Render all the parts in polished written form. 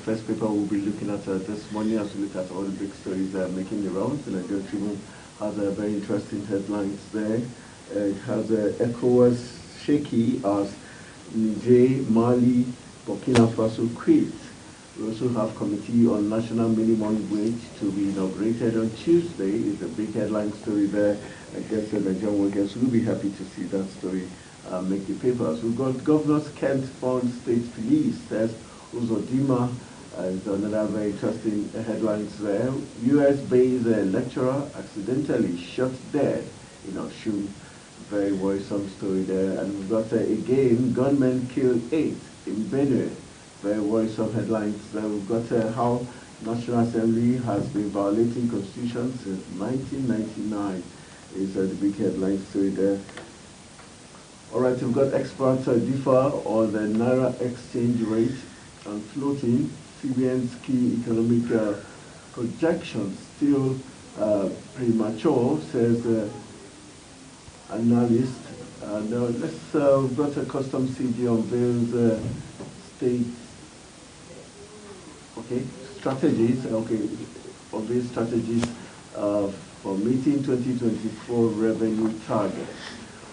first paper we'll be looking at this morning as we look at all the big stories that are making the rounds. The Nigerian Tribune has a very interesting headlines there. It has ECOWAS shaky as Niger, Mali, Burkina Faso quit. We also have Committee on National Minimum Wage to be inaugurated on Tuesday. It's a big headline story there. I guess the Nigerian workers will be happy to see that story make the papers. We've got Governors Kent Fund State Police, says Uzodimma. Is another very interesting headlines there. US-based lecturer accidentally shot dead in Osun. Very worrisome story there. And we've got again, gunmen kill 8 in Benue. Very worrisome headlines there. We've got how National Assembly has been violating Constitution since 1999. Is the big headline story there. All right, we've got experts differ on the Naira exchange rate and floating. CBN's key economic projections still premature, says analyst. Now we've got a custom CG unveils state strategies. Unveils strategies for meeting 2024 revenue targets.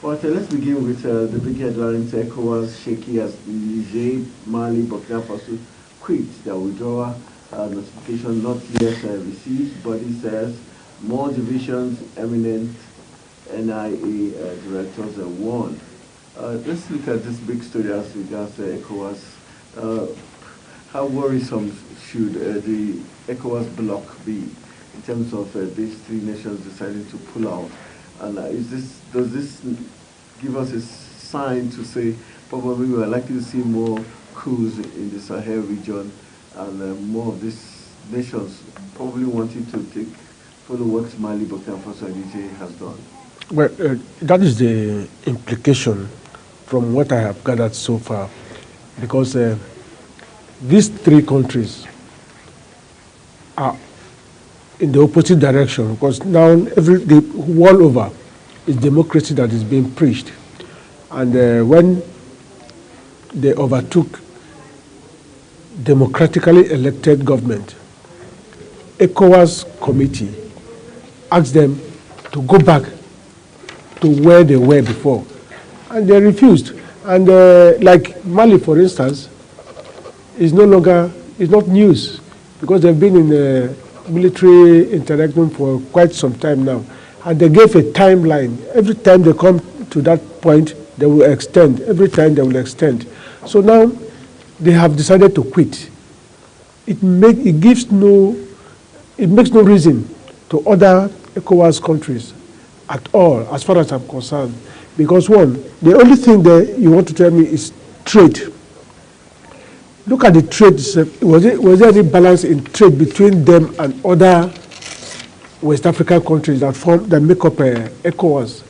But let's begin with the big headlines. ECOWAS shaky as Niger, Mali, Burkina Faso quit. Their withdrawal notification not yet received. Body says more divisions, eminent NIA directors are warned. Let's look at this big story as regards ECOWAS. How worrisome should the ECOWAS bloc be in terms of these three nations deciding to pull out? And does this give us a sign to say probably we are likely to see more coups in the Sahel region and more of these nations probably wanting to follow what Mali, Burkina Faso, and Niger has done? Well, that is the implication from what I have gathered so far, because these three countries are in the opposite direction, because now the world over is democracy that is being preached. And when they overtook democratically elected government, ECOWAS committee asked them to go back to where they were before, and they refused. And like Mali, for instance, is not news, because they've been in the military interaction for quite some time now, and they gave a timeline. Every time they come to that point, they will extend. Every time they will extend. So now they have decided to quit. It makes no reason to other ECOWAS countries at all, as far as I'm concerned, because one, the only thing that you want to tell me is trade. Look at the trade. Was there any balance in trade between them and other West African countries that make up ECOWAS?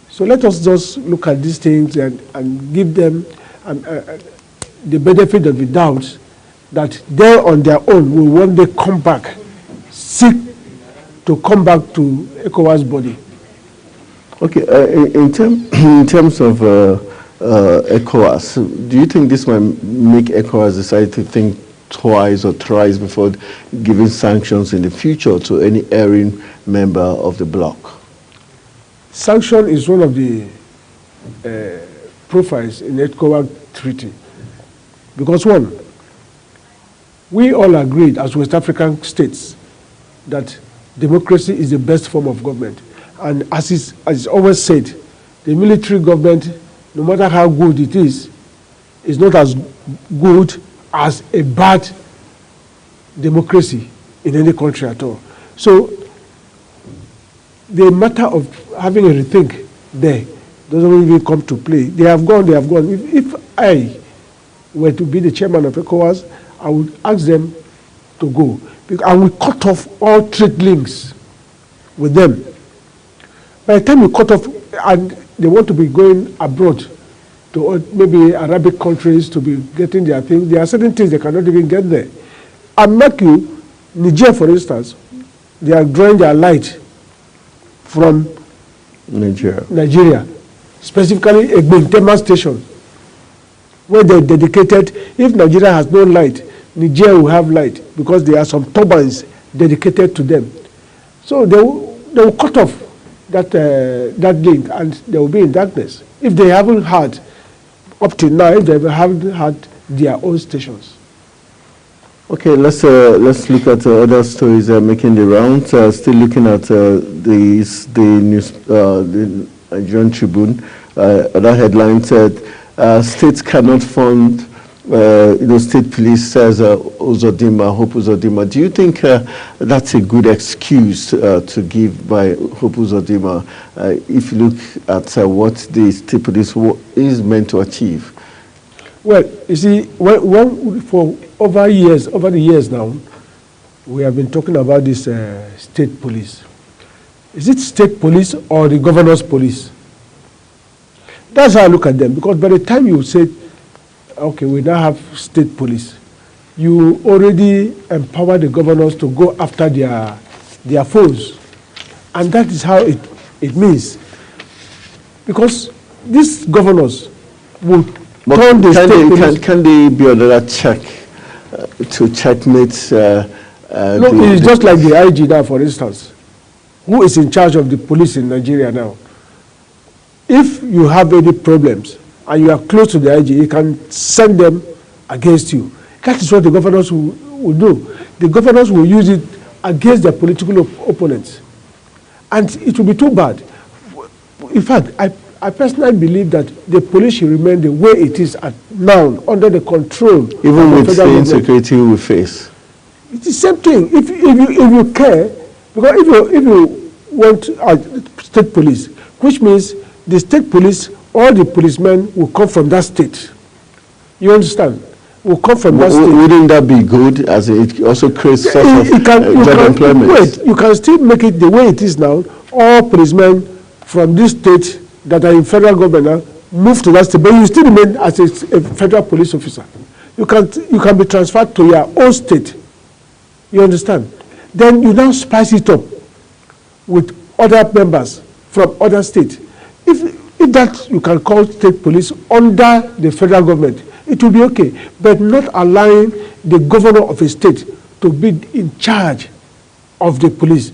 So let us just look at these things and give them the benefit of the doubt that they on their own will one day seek to come back to ECOWAS body. Okay, in terms of ECOWAS, do you think this might make ECOWAS decide to think twice or thrice before giving sanctions in the future to any erring member of the bloc? Sanction is one of the profiles in the ECOWAS treaty. Because one, we all agreed as West African states that democracy is the best form of government. And as is always said, the military government, no matter how good it is not as good as a bad democracy in any country at all. So the matter of having a rethink there doesn't even come to play. They have gone. If I were to be the chairman of ECOWAS, I would ask them to go. I will cut off all trade links with them. By the time we cut off, and they want to be going abroad to maybe Arabic countries to be getting their things, there are certain things they cannot even get there. And mark you, Niger, for instance, they are drawing their light from Nigeria, specifically a Bentema station, where they dedicated, if Nigeria has no light, Niger will have light because there are some turbines dedicated to them. So they will cut off that link, and they will be in darkness if they haven't had up till now, if they haven't had their own stations. Okay, let's look at other stories making the rounds. Still looking at the Nigerian Tribune. Other headline said, states cannot fund. State police says Hope Uzodinma. Do you think that's a good excuse to give by Hope Uzodinma if you look at what the state police is meant to achieve? Well, you see, for over the years now, we have been talking about this state police. Is it state police or the governor's police? That's how I look at them, because by the time you say, okay, we now have state police, you already empower the governors to go after their foes. And that is how it means. Because these governors will turn the state police. Can they be under that check to checkmate? Look, it's just like the IG now, for instance, who is in charge of the police in Nigeria now. If you have any problems and you are close to the IG, you can send them against you. That is what the governors will do. The governors will use it against their political opponents. And it will be too bad. In fact, I personally believe that the police should remain the way it is now, under the control even of with the insecurity we face. It's the same thing. If you care, because if you want state police, which means the state police, all the policemen will come from that state. You understand? Will come from that state. Wouldn't that be good, as it also creates sort of job employment? Wait, you can still make it the way it is now. All policemen from this state that are in federal government move to that state, but you still remain as a federal police officer. You can be transferred to your own state. You understand? Then you now spice it up with other members from other states. If that you can call state police under the federal government, it will be okay. But not allowing the governor of a state to be in charge of the police.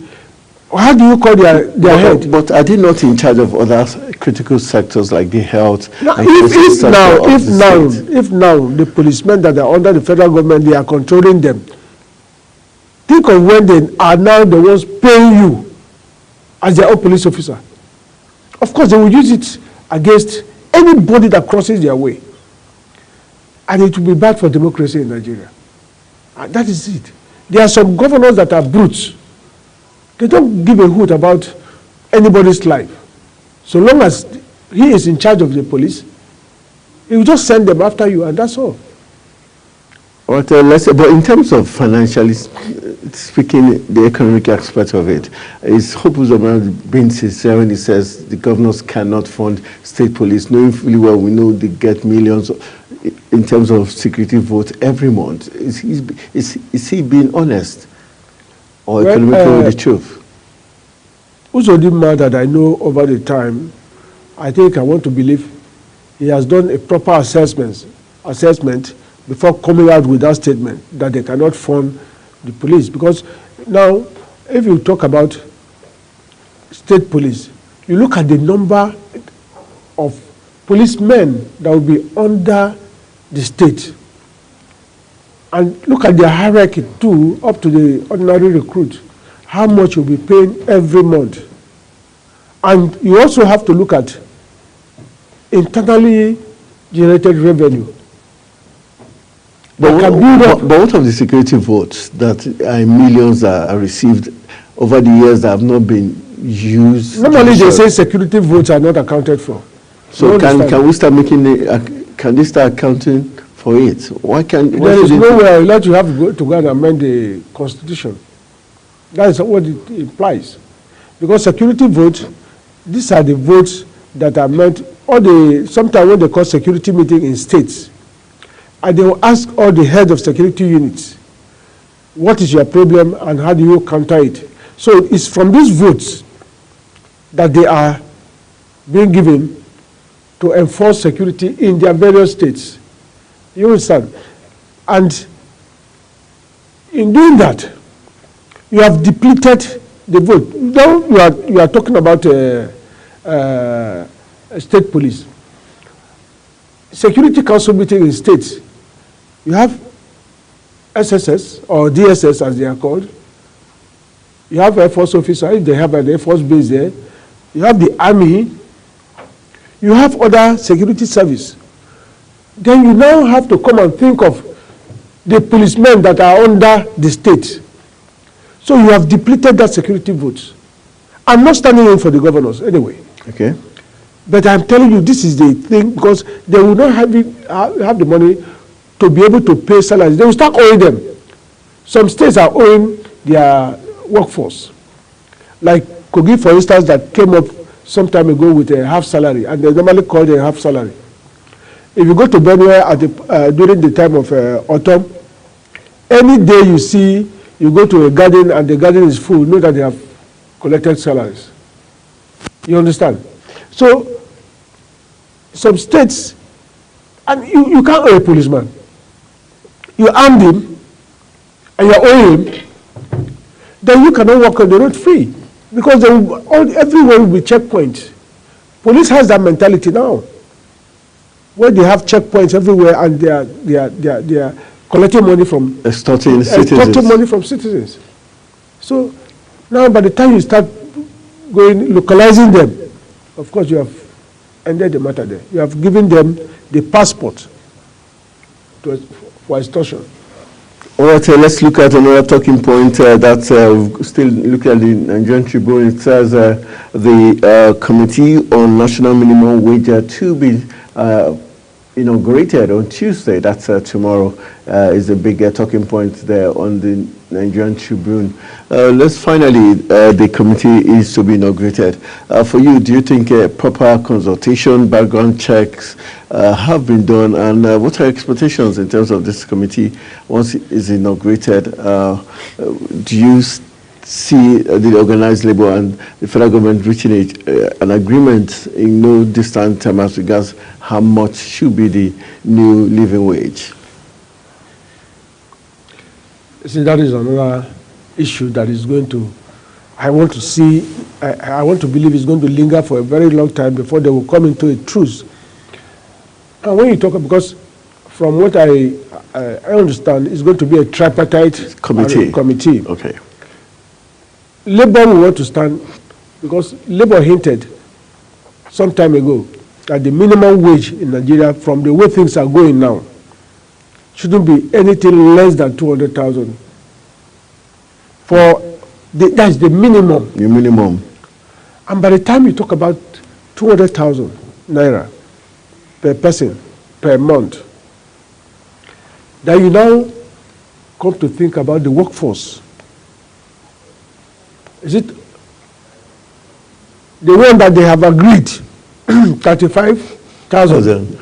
How do you call their head? But are they not in charge of other critical sectors like the health? Now, if now the policemen that are under the federal government, they are controlling them, think of when they are now the ones paying you as their own police officer. Of course, they will use it against anybody that crosses their way. And it will be bad for democracy in Nigeria. And that is it. There are some governors that are brutes. They don't give a hoot about anybody's life. So long as he is in charge of the police, he will just send them after you, and that's all. But in terms of financially speaking, the economic aspect of it, is Hope Uzodinma being sincere when he says the governors cannot fund state police, knowing fully well we know they get millions in terms of security votes every month? Is he being honest or economically with the truth? Uzodinma, that I know over the time, I want to believe he has done a proper assessment before coming out with that statement that they cannot fund the police. Because now, if you talk about state police, you look at the number of policemen that will be under the state, and look at their hierarchy too, up to the ordinary recruit, how much you'll be paying every month. And you also have to look at internally generated revenue. But what of the security votes that millions are received over the years that have not been used? Normally they say security votes are not accounted for. So can we start can they start accounting for it? Why can't? There is nowhere that you have to go and amend the constitution. That is what it implies. Because security votes, these are the votes that are meant, sometimes when they call security meeting in states, and they will ask all the heads of security units, what is your problem and how do you counter it? So it's from these votes that they are being given to enforce security in their various states. You understand? And in doing that, you have depleted the vote. Now you are talking about state police. Security Council meeting in states, you have SSS or DSS as they are called. You have Air Force officers, they have an Air Force base there. You have the Army. You have other security service. Then you now have to come and think of the policemen that are under the state. So you have depleted that security votes. I'm not standing in for the governors anyway. Okay. But I'm telling you, this is the thing, because they will not have the money to be able to pay salaries. They will start owing them. Some states are owing their workforce. Like Kogi, for instance, that came up some time ago with a half salary, and they normally call it a half salary. If you go to Benue during the time of autumn, any day you see, you go to a garden and the garden is full, know that they have collected salaries. You understand? So, some states, and you can't owe a policeman. You armed him, and you owe him, then you cannot walk on the road free. Because everywhere will be checkpoints. Police has that mentality now, where they have checkpoints everywhere, and they are collecting money from extorting money from citizens. So now, by the time you start localizing them, of course you have ended the matter there. You have given them the passport for extortion. All right, let's look at another talking point that still look at the Nigerian Tribune. It says the Committee on National Minimum Wage to be inaugurated on Tuesday. That's tomorrow. Is a big talking point there on the Nigerian Tribune. Let's finally, the committee is to be inaugurated. For you, do you think proper consultation, background checks have been done, and what are your expectations in terms of this committee once it is inaugurated? Do you see the organized labor and the federal government reaching an agreement in no distant time as regards how much should be the new living wage? See, that is another issue that is going to, I want to believe it's going to linger for a very long time before they will come into a truce. And when you talk, because from what I understand, it's going to be a tripartite committee. Okay. Labour will want to stand, because Labour hinted some time ago that the minimum wage in Nigeria, from the way things are going now, shouldn't be anything less than 200,000. That's the minimum. The minimum. And by the time you talk about 200,000 naira per person per month, then you now come to think about the workforce. Is it the one that they have agreed, 35,000,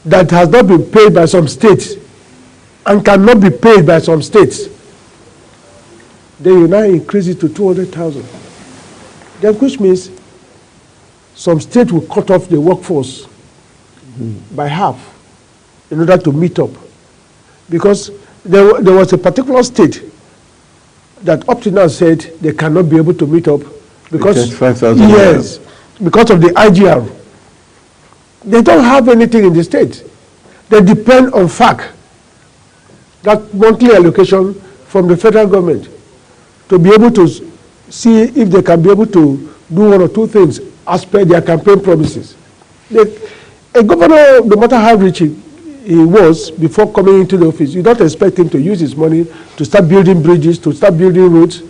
that has not been paid by some states and cannot be paid by some states? Then you now increase it to 200,000. Then, which means some state will cut off the workforce by half in order to meet up. Because there was a particular state that up to now said they cannot be able to meet up because, yes, because of the IGR. They don't have anything in the state. They depend on FAC, that monthly allocation from the federal government, to be able to see if they can be able to do one or two things as per their campaign promises. A governor, no matter how rich he was before coming into the office, you don't expect him to use his money to start building bridges, to start building roads.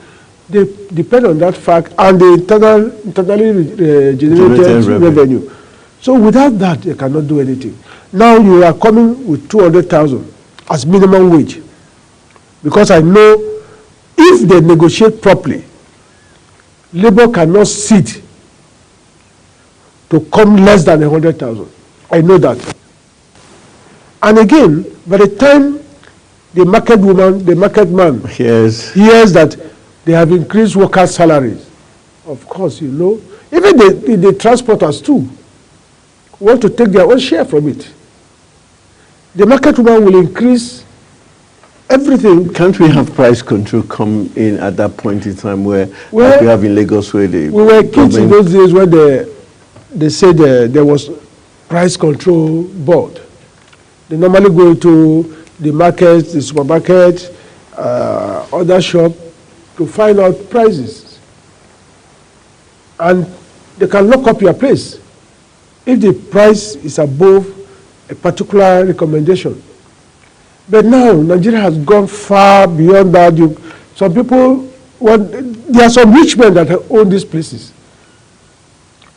They depend on that fact and the internally generated revenue. So without that, they cannot do anything. Now you are coming with 200,000 as minimum wage, because I know if they negotiate properly, Labour cannot sit to come less than 100,000. I know that. And again, by the time the market woman, the market man hears that they have increased workers' salaries, of course, you know, even the transporters too want to take their own share from it. The market woman will increase everything. Can't we have price control come in at that point in time where Well, like we have in Lagos where the we were kids in government- those days when they said there was price control board. They normally go to the market, the supermarket, other shop to find out prices. And they can lock up your place if the price is above a particular recommendation. But now Nigeria has gone far beyond that. Some people, there are some rich men that own these places.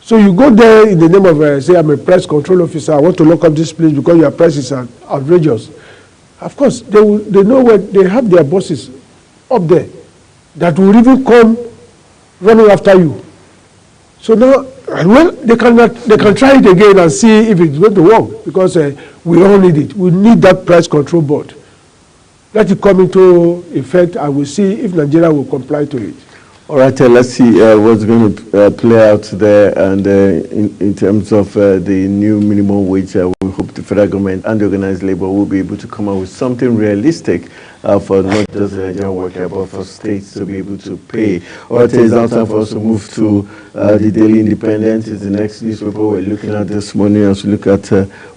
So you go there in the name of, say, I'm a price control officer, I want to lock up this place because your prices are outrageous. Of course, they know where they have their bosses up there that will even come running after you. So now, well, they can try it again and see if it's going to work, because we all need it. We need that price control board. Let it come into effect, and we'll see if Nigeria will comply to it. All right, let's see what's going to play out there, and in terms of the new minimum wage, we hope the federal government and the organized labor will be able to come up with something realistic for not just the Nigerian worker, but for states to be able to pay. All right, it's now time for us to move to the Daily Independent. It's the next newspaper we're looking at this morning as we look at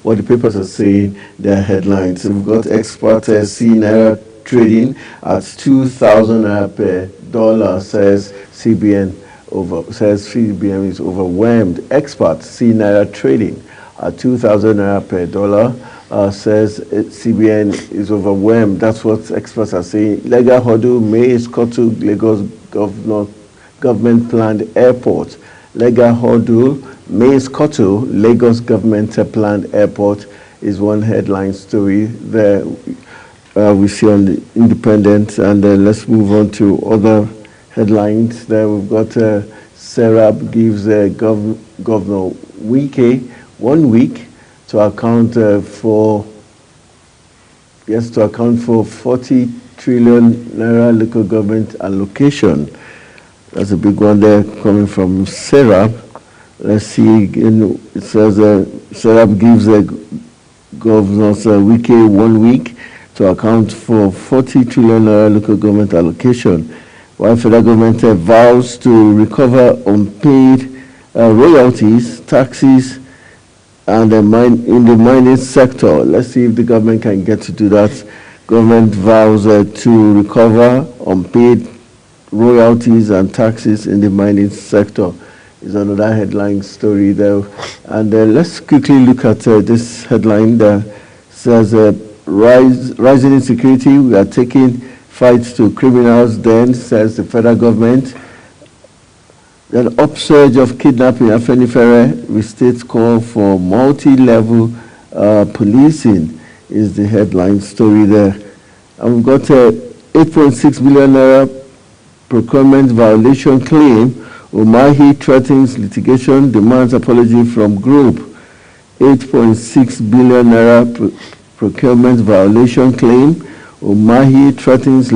what the papers are saying, their headlines. So we've got experts see Naira trading at 2,000 Naira per dollar, says CBN is overwhelmed. Experts see Naira trading at 2,000 Naira per dollar, says CBN is overwhelmed. That's what experts are saying. Lega Hodu, Maize Kotu, Lagos government planned airport. Lega Hodu, Maize Kotu, Lagos government planned airport is one headline story there. We see on the Independent, and then let's move on to other headlines. There we've got Serap gives Governor Wike 1 week to account for 40 trillion naira local government allocation. That's a big one there coming from Serap. Let's see again. It says Serap gives Governor Wike 1 week to account for 40 trillion naira local government allocation, while federal government vows to recover unpaid royalties, taxes, and in the mining sector. Let's see if the government can get to do that. Government vows to recover unpaid royalties and taxes in the mining sector is another headline story there. And let's quickly look at this headline that says, rising insecurity, we are taking fights to criminals then, says the federal government. Then upsurge of kidnapping, Afenifere, we state call for multi-level policing is the headline story there. And we've got 8.6 billion naira procurement violation claim. Umahi threatens litigation, demands apology from group. 8.6 billion naira procurement violation claim. Umahi threatens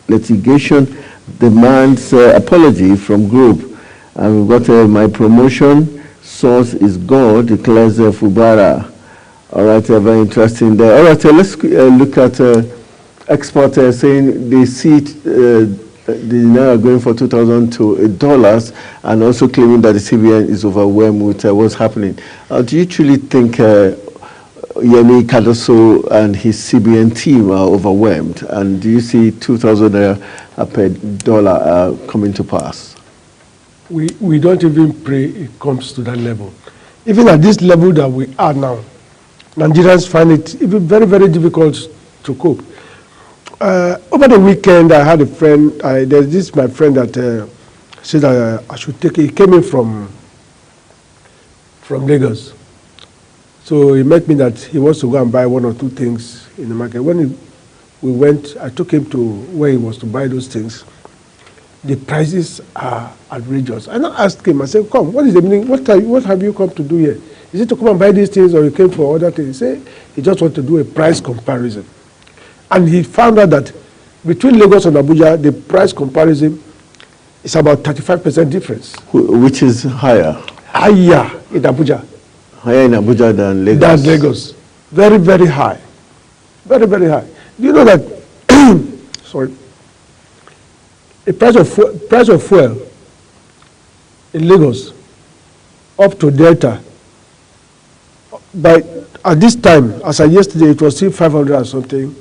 litigation, demands apology from group. And we've got my promotion, source is God, declares Fubara. All right, very interesting there. All right, let's look at experts saying they see the Naira going for $2,000 and also claiming that the CBN is overwhelmed with what's happening. Do you truly think Yemi Cardoso and his CBN team are overwhelmed? And do you see 2,000 Naira per dollar coming to pass? We don't even pray it comes to that level. Even at this level that we are now, Nigerians find it even very, very difficult to cope. Over the weekend, I had a friend, there's this my friend that said that I should take it. He came in from Lagos. So he met me that he wants to go and buy one or two things in the market. When we went, I took him to where he was to buy those things. The prices are outrageous. And I asked him, I said, come, what is the meaning? What have you come to do here? Is it to come and buy these things or you came for other things? He said, he just wants to do a price comparison. And he found out that between Lagos and Abuja, the price comparison is about 35% difference. Which is higher? Higher in Abuja. Higher in Abuja than Lagos? Than Lagos. Very, very high. Very, very high. Do you know that sorry, the price of fuel in Lagos up to Delta, at this time, as of yesterday, it was still 500 and something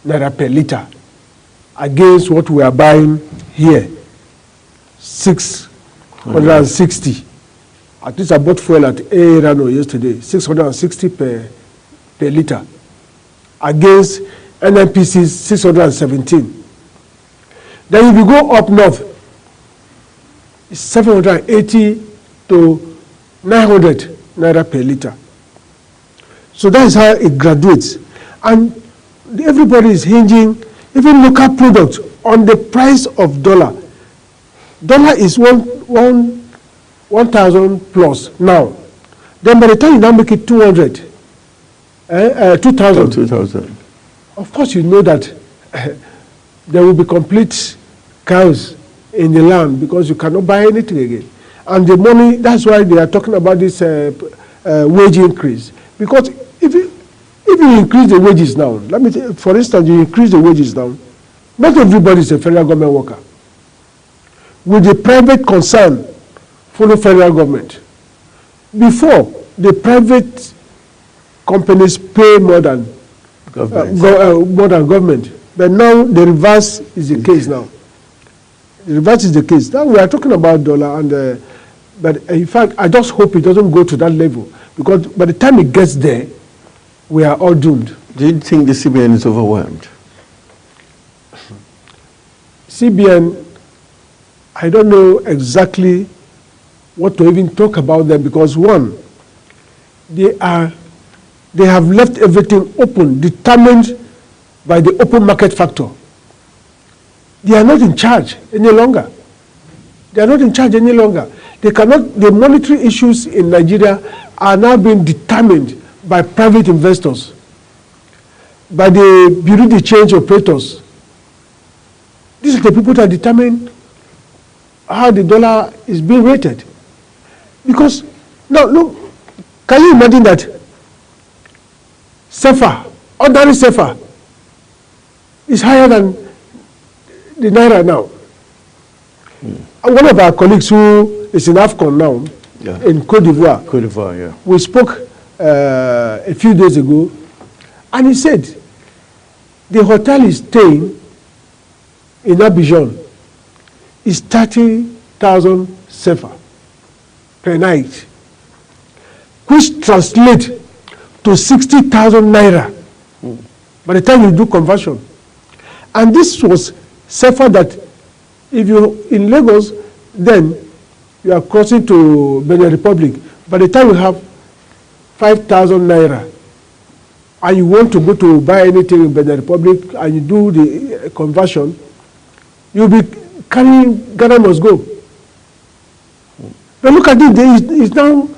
naira per liter against what we are buying here, 660. At least I bought fuel at Rano yesterday, 660 per liter against NNPC's 617. Then if you go up north, it's 780 to 900 naira per liter. So that is how it graduates. And everybody is hinging, even local products, on the price of dollar. Dollar is 1,000 plus now. Then by the time you now make it 200, 2,000. 2,000. Of course, you know that there will be complete chaos in the land because you cannot buy anything again. And the money, that's why they are talking about this wage increase. Because if you increase the wages now, let me say, for instance, you increase the wages now, not everybody is a federal government worker. With the private concern, follow federal government. Before, the private companies pay more than government. But now the reverse is the case now. The reverse is the case. Now we are talking about dollar, and but in fact, I just hope it doesn't go to that level, because by the time it gets there, we are all doomed. Do you think the CBN is overwhelmed? CBN, I don't know exactly what to even talk about them, because one, they have left everything open, determined by the open market factor. They are not in charge any longer. They are not in charge any longer. They cannot, the monetary issues in Nigeria are now being determined by private investors, by the Bureau de Change operators. These are the people that determine how the dollar is being rated. Because, now look, can you imagine that CFA, ordinary CFA, is higher than the Naira now? And one of our colleagues who is in AFCON now, in Côte d'Ivoire, we spoke a few days ago, and he said the hotel is staying in Abidjan is 30,000 CFA per night, which translates to 60,000 naira by the time you do conversion. And this was CFA that if you in Lagos, then you are crossing to Benin Republic. By the time you have 5,000 naira and you want to go to buy anything in Benin Republic and you do the conversion, you'll be carrying Ghana must go. But look at it, it's now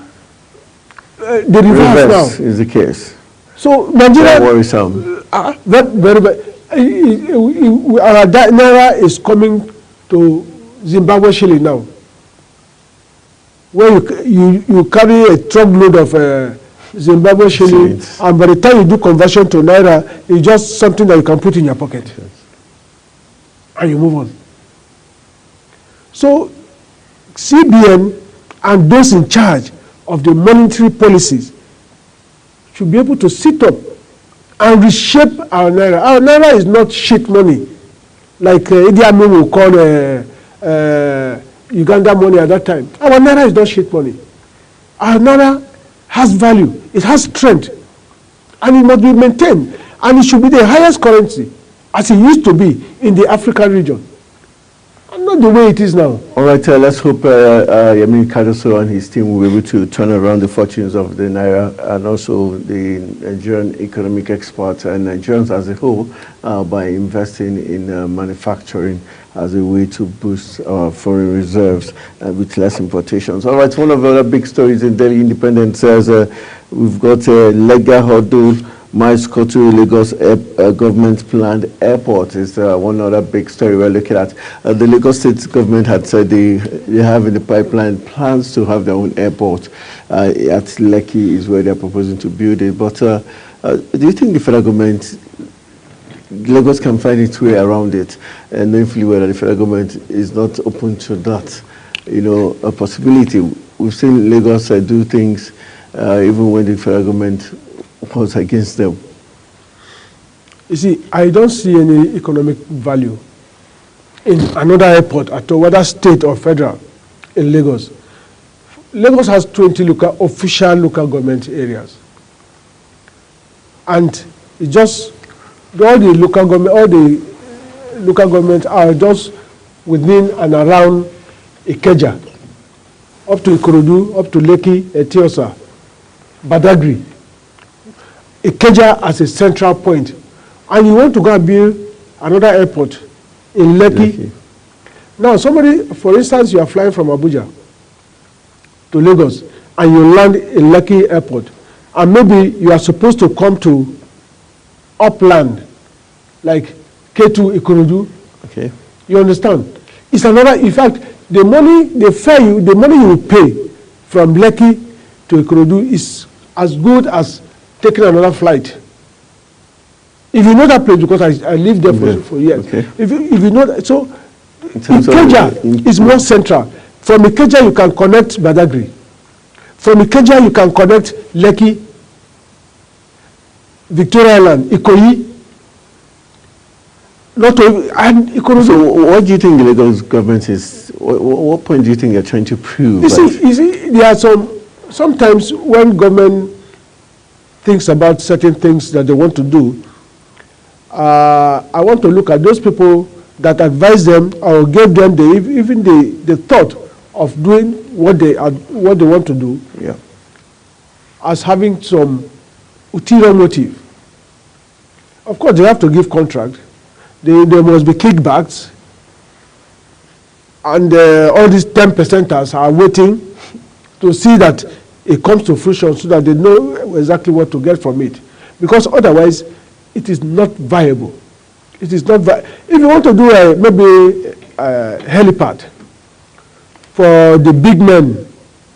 the reverse now. Is the case. So Nigeria, worrisome. Very, our Naira is coming to Zimbabwe shilling now, where you carry a truckload of Zimbabwe shilling, and by the time you do conversion to Naira, it's just something that you can put in your pocket, and you move on. So CBN and those in charge of the monetary policies should be able to sit up and reshape our Naira. Our Naira is not shit money, like Idi Amin will call Uganda money at that time. Our Naira is not shit money. Our Naira has value, it has strength, and it must be maintained. And it should be the highest currency, as it used to be in the African region. And not the way it is now. All right, let's hope Yemi Kadoso and his team will be able to turn around the fortunes of the Naira and also the Nigerian economic exports and Nigerians as a whole by investing in manufacturing as a way to boost our foreign reserves with less importations. All right, one of the other big stories in Daily Independent says we've got a legal hurdle. Miles Kotu Lagos government planned airport is one other big story we're looking at. The Lagos State government had said they have in the pipeline plans to have their own airport at Lekki is where they're proposing to build it. But do you think the federal government Lagos can find its way around it, and knowing fully well that the federal government is not open to that, a possibility. We've seen Lagos do things even when the federal government was against them. You see, I don't see any economic value in another airport at all, whether state or federal, in Lagos. Lagos has 20 official local government areas. And it just, all the local government are just within and around Ikeja, up to Ikorodu, up to Lekki, Etiosa, Badagry. Ikeja as a central point. And you want to go and build another airport in Lekki. Now, somebody, for instance, you are flying from Abuja to Lagos, and you land in Lekki Airport, and maybe you are supposed to come to upland, like K2 Ikorodu. Okay. You understand? It's another, in fact, the money you will pay from Lekki to Ikorodu is as good as taking another flight. If you know that place, because I lived there for years. Okay. If you know that, so Ikeja is more central. From Ikeja, you can connect Badagry. From Ikeja, you can connect Lekki, Victoria Island, Ikoyi. And Ikorodu. So what do you think the Lagos government is, what point do you think they're trying to prove? You see, there are sometimes when government thinks about certain things that they want to do, I want to look at those people that advise them or gave them the thought of doing what they want to do, as having some ulterior motive. Of course, they have to give contract. There must be kickbacks, and all these 10%ers are waiting to see that it comes to fruition so that they know exactly what to get from it. Because otherwise, it is not viable. It is not if you want to do maybe a helipad for the big men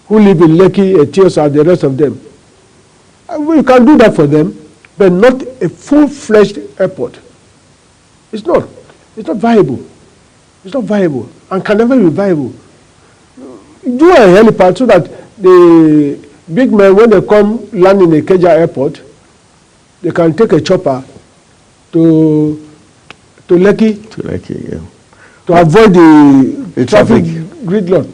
who live in Lekki, Etiosa, and the rest of them, you can do that for them, but not a full-fledged airport. It's not viable. It's not viable and can never be viable. Do a helipad so that the big men, when they come land in the Ikeja airport, they can take a chopper to Lekki. To Lekki, yeah. To avoid the traffic gridlock.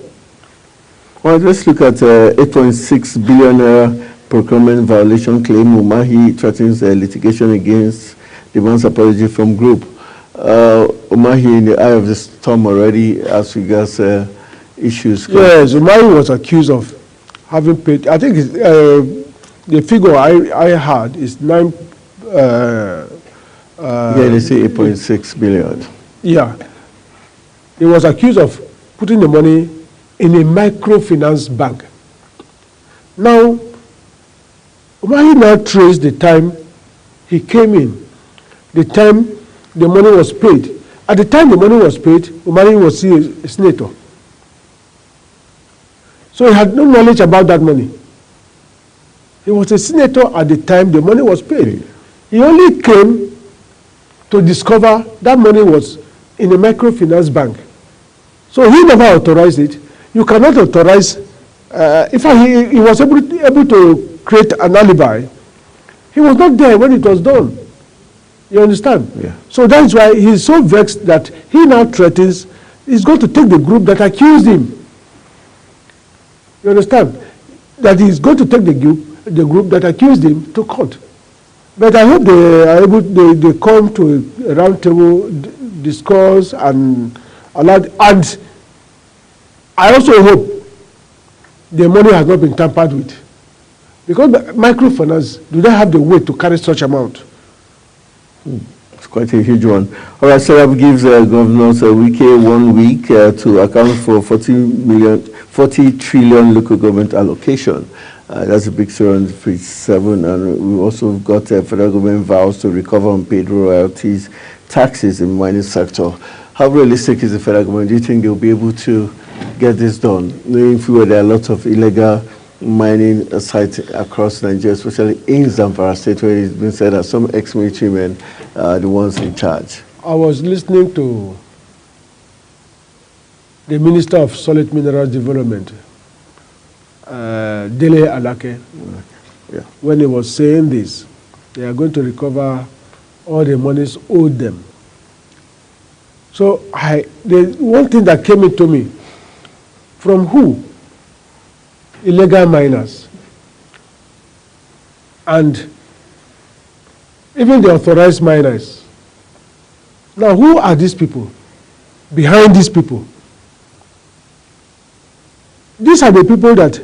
Well, let's look at 8.6 billion procurement violation claim. Umahi threatens litigation against demands apology from group. Umahi in the eye of the storm already as regards issues. Yes, Umahi was accused of having paid, I think the figure I had is 9. They say 8.6 billion. Yeah. He was accused of putting the money in a microfinance bank. Now, Umahi now traced the time he came in, the time the money was paid. At the time the money was paid, Umahi was still a senator. So he had no knowledge about that money. He was a senator at the time the money was paid. He only came to discover that money was in a microfinance bank. So he never authorized it. You cannot authorize. In fact, he was able to create an alibi. He was not there when it was done. You understand? Yeah. So that's why he's so vexed that he now threatens he's going to take the group that accused him. You understand? That he's going to take the group that accused him to court. But I hope they are able. They come to a round table, discuss, and allow. And I also hope the money has not been tampered with, because the microfinance, do they have the weight to carry such amount? It's quite a huge one. All right, so that gives governors a week, 1 week to account for 40 trillion local government allocation. That's a big story on page 7, and we also got federal government vows to recover unpaid royalties, taxes in the mining sector. How realistic is the federal government? Do you think they'll be able to get this done? Knowing there are lots of illegal mining sites across Nigeria, especially in Zamfara State, where it's been said that some ex-military men are the ones in charge. I was listening to the Minister of Solid Minerals Development, Dele Alake, when he was saying this. They are going to recover all the monies owed them. So the one thing that came into me, from who? Illegal miners. And even the authorized miners. Now, who are these people? Behind these people? These are the people that,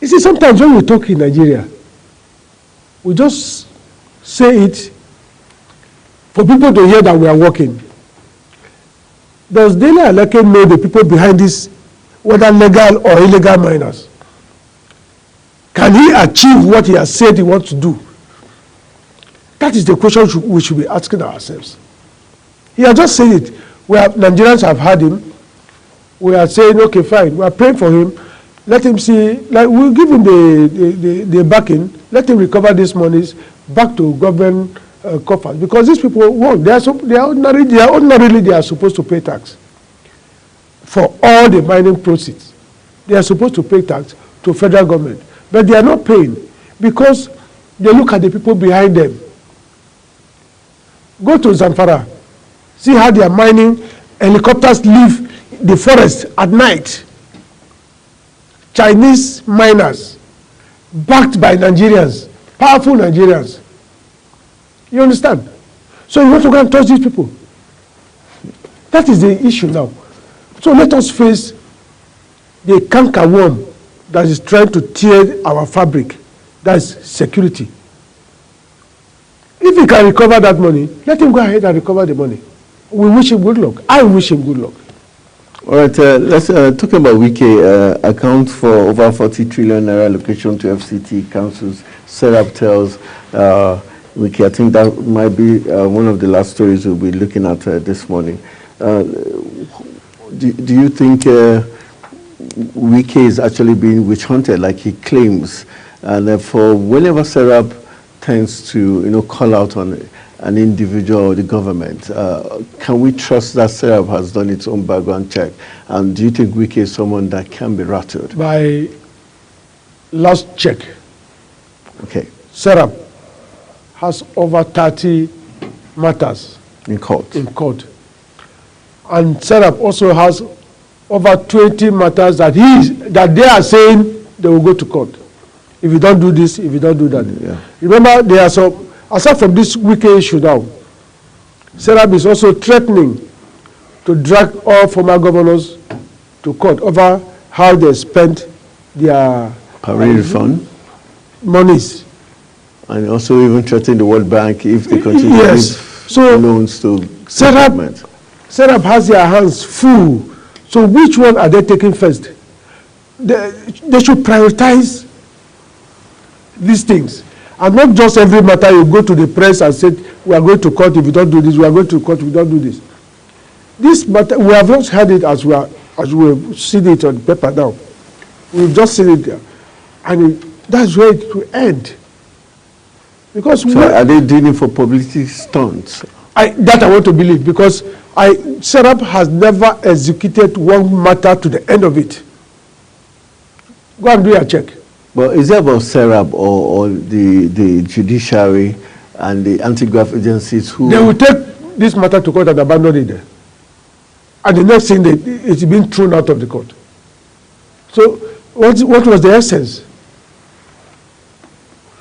you see, sometimes when we talk in Nigeria, we just say it for people to hear that we are working. Does Dele Alake know the people behind this, whether legal or illegal miners? Can he achieve what he has said he wants to do? That is the question we should be asking ourselves. He has just said it. Nigerians have heard him. We are saying, okay, fine. We are praying for him. Let him see, like we'll give him the backing. Let him recover these monies back to government coffers, because these people work. They are supposed to pay tax for all the mining proceeds. They are supposed to pay tax to federal government, but they are not paying because they look at the people behind them. Go to Zamfara, see how they are mining. Helicopters leave the forest at night. Chinese miners, backed by Nigerians, powerful Nigerians. You understand? So you want to go and touch these people? That is the issue now. So let us face the cankerworm that is trying to tear our fabric. That is security. If he can recover that money, let him go ahead and recover the money. We wish him good luck. I wish him good luck. All right, let's talk about Wike. Accounts for over 40 trillion naira allocation to FCT councils. Serap tells Wike. I think that might be one of the last stories we'll be looking at this morning. Do you think Wike is actually being witch hunted like he claims? And therefore, whenever Serap tends to call out on an individual or the government, can we trust that Serap has done its own background check? And do you think Wike is someone that can be rattled? By last check, okay, Serap has over 30 matters in court. And Serap also has over 20 matters that they are saying they will go to court. If you don't do this, if you don't do that. Yeah. Remember, there are some. Aside from this Wike issue now, Serap is also threatening to drag all former governors to court over how they spent their parade fund monies. And also even threatening the World Bank if they continue to give loans to government. Serap has their hands full. So which one are they taking first? They should prioritize these things. And not just every matter you go to the press and say, we are going to court if you don't do this, we are going to court if you don't do this. This matter, we have just heard it as we have seen it on paper now. We've just seen it there. And that's where it will end. Because are they doing it for publicity stunts? That I want to believe, because Serap has never executed one matter to the end of it. Go and do your check. Well, is it about Serap or the judiciary and the anti-graft agencies who... They will take this matter to court and abandon it there. And the next thing, it's been thrown out of the court. So what was the essence?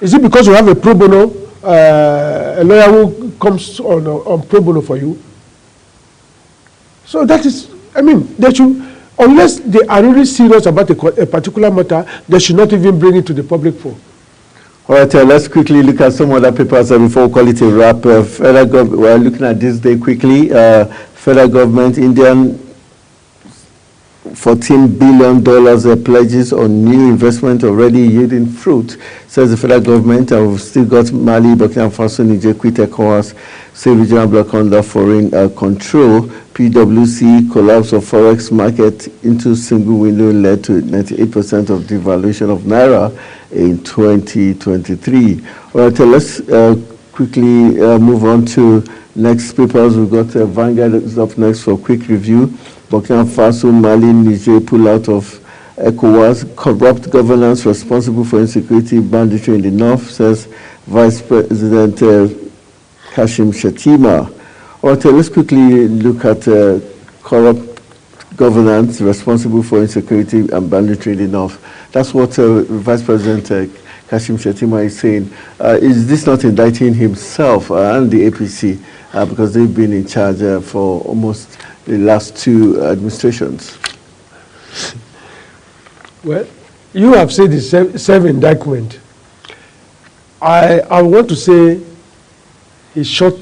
Is it because you have a pro bono, a lawyer who comes on pro bono for you? So that is, they should... Unless they are really serious about a particular matter, they should not even bring it to the public forum. All right, let's quickly look at some other papers before we call it a wrap. We're looking at this day quickly. Federal government, Indian $14 billion pledges on new investment already yielding fruit, says the federal government. And we've still got Mali, Burkina Faso, Niger, quit ECOWAS, say regional bloc under foreign control. PwC collapse of forex market into single window led to 98% of devaluation of Naira in 2023. All right, let's quickly move on to next papers. We've got Vanguard is up next for a quick review. Burkina Faso, Mali, Niger pull out of ECOWAS. Corrupt governance responsible for insecurity, banditry in the north, says Vice President Kashim Shettima. All right, let's quickly look at corrupt governance responsible for insecurity and banditry in the north. That's what Vice President Kashim Shettima is saying. Is this not indicting himself and the APC because they've been in charge for almost the last two administrations? Well, you have said the self-indictment. I want to say he shot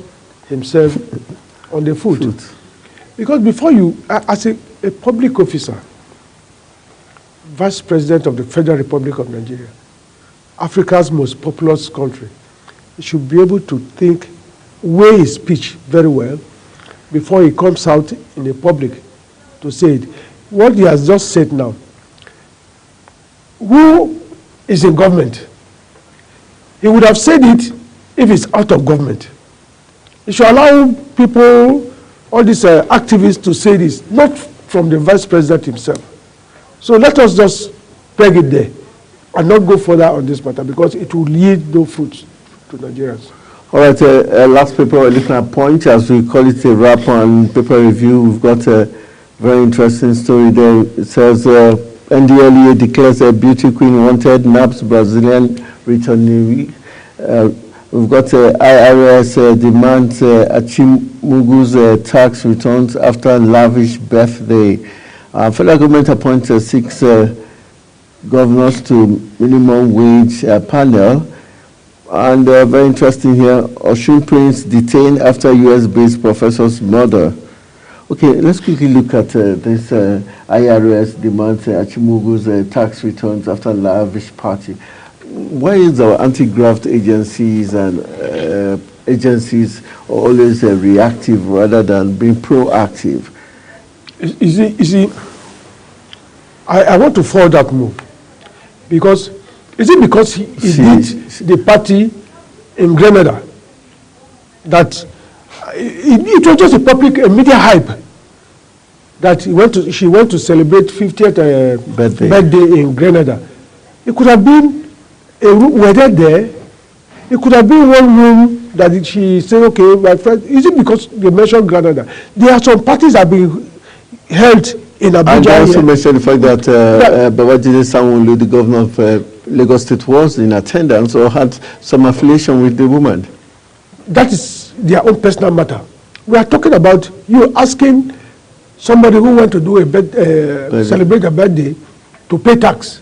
himself on the foot. Because before you, as a public officer, Vice President of the Federal Republic of Nigeria, Africa's most populous country, you should be able to think, weigh his speech very well before he comes out in the public to say it. What he has just said now, who is in government? He would have said it if it's out of government. He should allow people, all these activists to say this, not from the Vice President himself. So let us just peg it there and not go further on this matter because it will yield no fruits to Nigerians. All right, last paper, we're looking at Point, as we call it a wrap on paper review. We've got a very interesting story there. It says NDLEA declares a beauty queen wanted, naps Brazilian returnee. We've got IRS demands Achimugu's tax returns after lavish birthday. Federal government appoints 6 governors to minimum wage panel. And very interesting here, Osun Prince detained after US-based professor's murder. Okay, let's quickly look at this IRS demands Achimugu's tax returns after lavish party. Why is our anti-graft agencies and agencies always reactive rather than being proactive? You see, I want to follow that move because is it because he did the party in Grenada that it was just a public media hype that she went to celebrate 50th birthday in Grenada. It could have been a room, were there? It could have been one room that she said, okay, my friend, is it because they mentioned Grenada? There are some parties that have been held in Abuja. And I also mentioned the fact that Babajide Sanwo-Olu, the governor of Lagos State, was in attendance or had some affiliation with the woman. That is their own personal matter. We are talking about you asking somebody who went to do celebrate a birthday to pay tax.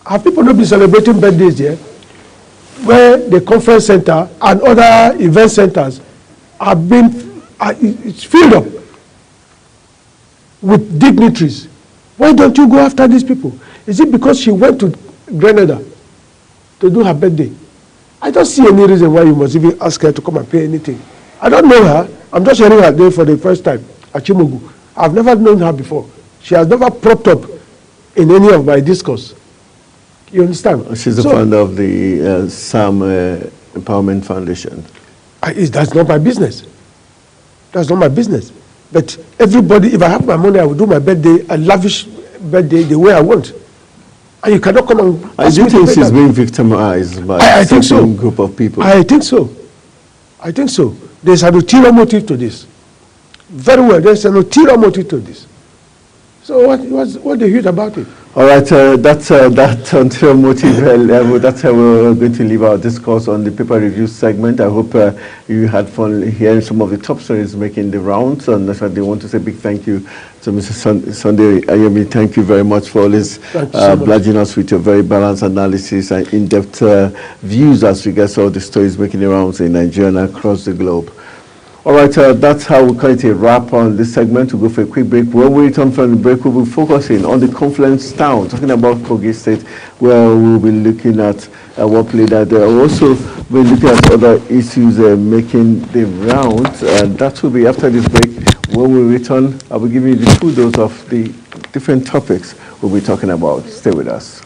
Have people not been celebrating birthdays here? Where the conference center and other event centers have been it's filled up with dignitaries. Why don't you go after these people? Is it because she went to Grenada to do her birthday? I don't see any reason why you must even ask her to come and pay anything. I don't know her. I'm just hearing her name for the first time, Achimugu. I've never known her before. She has never propped up in any of my discourse. You understand? She's the founder of the SAM Empowerment Foundation. That's not my business. That's not my business. But everybody, if I have my money, I will do my birthday, a lavish birthday the way I want. And you cannot come and I do think she's being victimized by a certain group of people. I think so. I think so. There's an ulterior motive to this. Very well, there's an ulterior motive to this. So what do you hear about it? All right, that's that ulterior motive level. That's how we're going to leave our discourse on the paper review segment. I hope you had fun hearing some of the top stories making the rounds. And that's why they want to say a big thank you to Mr. Sunday Ayemi. Thank you very much for always obliging us with your very balanced analysis and in-depth views as regards all the stories making the rounds in Nigeria and across the globe. All right, that's how we call it a wrap on this segment. We'll go for a quick break. When we return from the break, we'll be focusing on the Confluence Town, talking about Kogi State, where we'll be looking at what played out there. We'll also be looking at other issues making the rounds, and that will be after this break. When we return, I will give you the full dose of the different topics we'll be talking about. Stay with us.